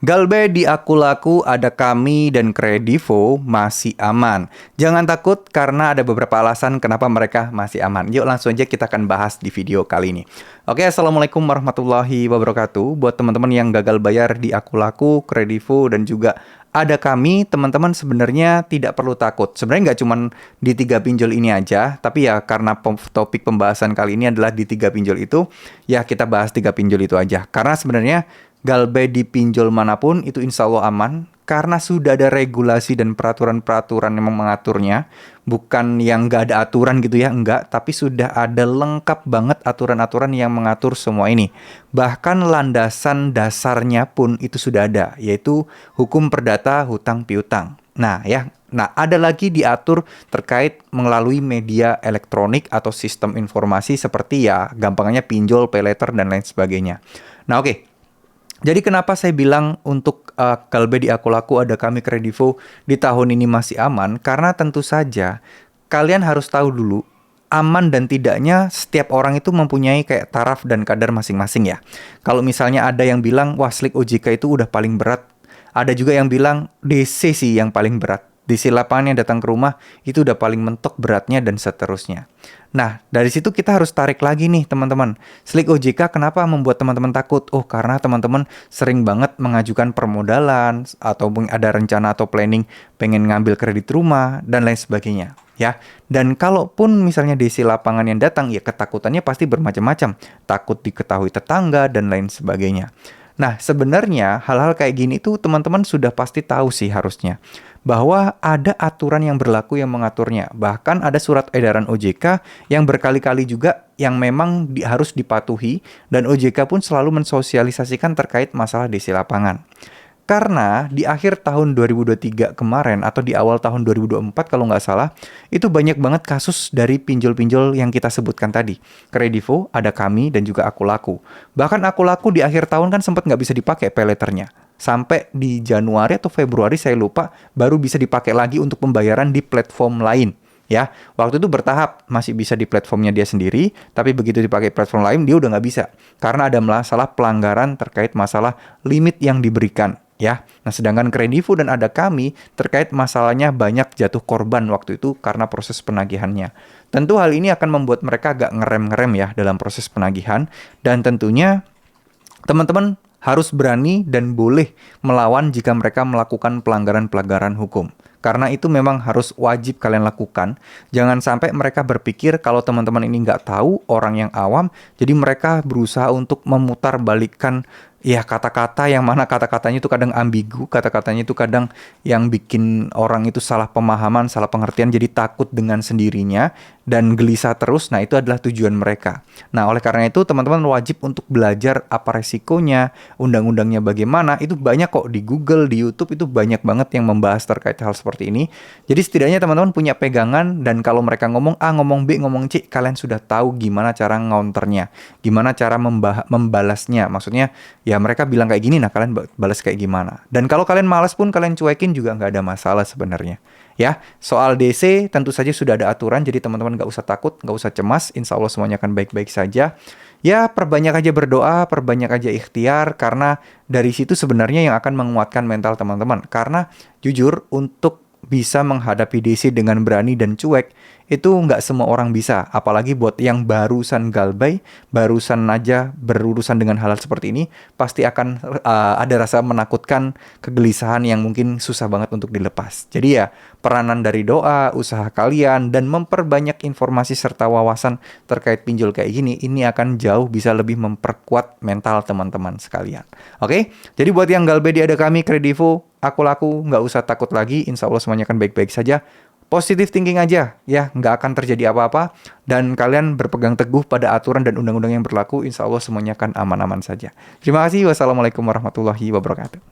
Galbe di Aku Laku ada kami dan Kredivo masih aman. Jangan takut karena ada beberapa alasan kenapa mereka masih aman. Yuk langsung aja kita akan bahas di video kali ini. Oke, Assalamualaikum warahmatullahi wabarakatuh. Buat teman-teman yang gagal bayar di Aku Laku, Kredivo, dan juga ada kami, teman-teman sebenarnya tidak perlu takut. Sebenarnya nggak cuma di 3 pinjol ini aja, tapi ya karena topik pembahasan kali ini adalah di 3 pinjol itu, ya kita bahas 3 pinjol itu aja. Karena sebenarnya Galbay di pinjol manapun itu insya Allah aman karena sudah ada regulasi dan peraturan-peraturan yang mengaturnya. Bukan yang nggak ada aturan gitu ya, enggak. Tapi sudah ada lengkap banget aturan-aturan yang mengatur semua ini. Bahkan landasan dasarnya pun itu sudah ada, yaitu hukum perdata hutang piutang. Nah, ada lagi diatur terkait melalui media elektronik atau sistem informasi seperti ya gampangnya pinjol, pay later, dan lain sebagainya. Nah, oke. Jadi kenapa saya bilang untuk Galbay di Aku Laku ada kami Kredivo di tahun ini masih aman? Karena tentu saja kalian harus tahu dulu aman dan tidaknya setiap orang itu mempunyai kayak taraf dan kadar masing-masing ya. Kalau misalnya ada yang bilang wah slik OJK itu udah paling berat. Ada juga yang bilang DC sih yang paling berat. DC lapangan yang datang ke rumah itu udah paling mentok beratnya dan seterusnya. Nah, dari situ kita harus tarik lagi nih teman-teman. Slik OJK kenapa membuat teman-teman takut? Oh, karena teman-teman sering banget mengajukan permodalan atau ada rencana atau planning pengen ngambil kredit rumah dan lain sebagainya. Ya, dan kalaupun misalnya DC lapangan yang datang, ya ketakutannya pasti bermacam-macam. Takut diketahui tetangga dan lain sebagainya. Nah, sebenarnya hal-hal kayak gini tuh teman-teman sudah pasti tahu sih harusnya. Bahwa ada aturan yang berlaku yang mengaturnya. Bahkan ada surat edaran OJK yang berkali-kali juga yang memang harus dipatuhi. Dan OJK pun selalu mensosialisasikan terkait masalah DC lapangan. Karena di akhir tahun 2023 kemarin atau di awal tahun 2024 kalau nggak salah, itu banyak banget kasus dari pinjol-pinjol yang kita sebutkan tadi. Kredivo, ada kami, dan juga Aku Laku. Bahkan Aku Laku di akhir tahun kan sempat nggak bisa dipakai pay letternya. Sampai di Januari atau Februari saya lupa, baru bisa dipakai lagi untuk pembayaran di platform lain. Ya, waktu itu bertahap masih bisa di platformnya dia sendiri, tapi begitu dipakai platform lain dia udah nggak bisa karena ada masalah pelanggaran terkait masalah limit yang diberikan. Ya, nah sedangkan Kredivo dan ada kami terkait masalahnya banyak jatuh korban waktu itu karena proses penagihannya. Tentu hal ini akan membuat mereka agak ngerem-ngerem ya dalam proses penagihan dan tentunya teman-teman harus berani dan boleh melawan jika mereka melakukan pelanggaran-pelanggaran hukum. Karena itu memang harus wajib kalian lakukan. Jangan sampai mereka berpikir kalau teman-teman ini nggak tahu, orang yang awam, jadi mereka berusaha untuk memutarbalikkan ya kata-kata yang mana kata-katanya itu kadang ambigu, kata-katanya itu kadang yang bikin orang itu salah pemahaman, salah pengertian, jadi takut dengan sendirinya dan gelisah terus. Nah, itu adalah tujuan mereka. Nah, oleh karena itu teman-teman wajib untuk belajar apa resikonya, undang-undangnya bagaimana. Itu banyak kok di Google, di YouTube itu banyak banget yang membahas terkait hal seperti ini. Jadi setidaknya teman-teman punya pegangan dan kalau mereka ngomong A, ngomong B, ngomong C, kalian sudah tahu gimana cara ngonternya, gimana cara membalasnya. Maksudnya ya mereka bilang kayak gini, nah kalian balas kayak gimana. Dan kalau kalian malas pun kalian cuekin juga nggak ada masalah sebenarnya. Ya, soal DC tentu saja sudah ada aturan, jadi teman-teman nggak usah takut, nggak usah cemas, insya Allah semuanya akan baik-baik saja. Ya, perbanyak aja berdoa, perbanyak aja ikhtiar, karena dari situ sebenarnya yang akan menguatkan mental teman-teman. Karena jujur, untuk bisa menghadapi DC dengan berani dan cuek, itu nggak semua orang bisa. Apalagi buat yang barusan galbay, barusan aja berurusan dengan hal-hal seperti ini, pasti akan ada rasa menakutkan, kegelisahan yang mungkin susah banget untuk dilepas. Jadi ya, peranan dari doa, usaha kalian, dan memperbanyak informasi serta wawasan terkait pinjol kayak gini, ini akan jauh bisa lebih memperkuat mental teman-teman sekalian. Oke? Jadi buat yang galbay di ada kami, Kredivo, Aku Laku, nggak usah takut lagi, insya Allah semuanya akan baik-baik saja. Positive thinking aja, ya, nggak akan terjadi apa-apa. Dan kalian berpegang teguh pada aturan dan undang-undang yang berlaku, insya Allah semuanya akan aman-aman saja. Terima kasih, wassalamualaikum warahmatullahi wabarakatuh.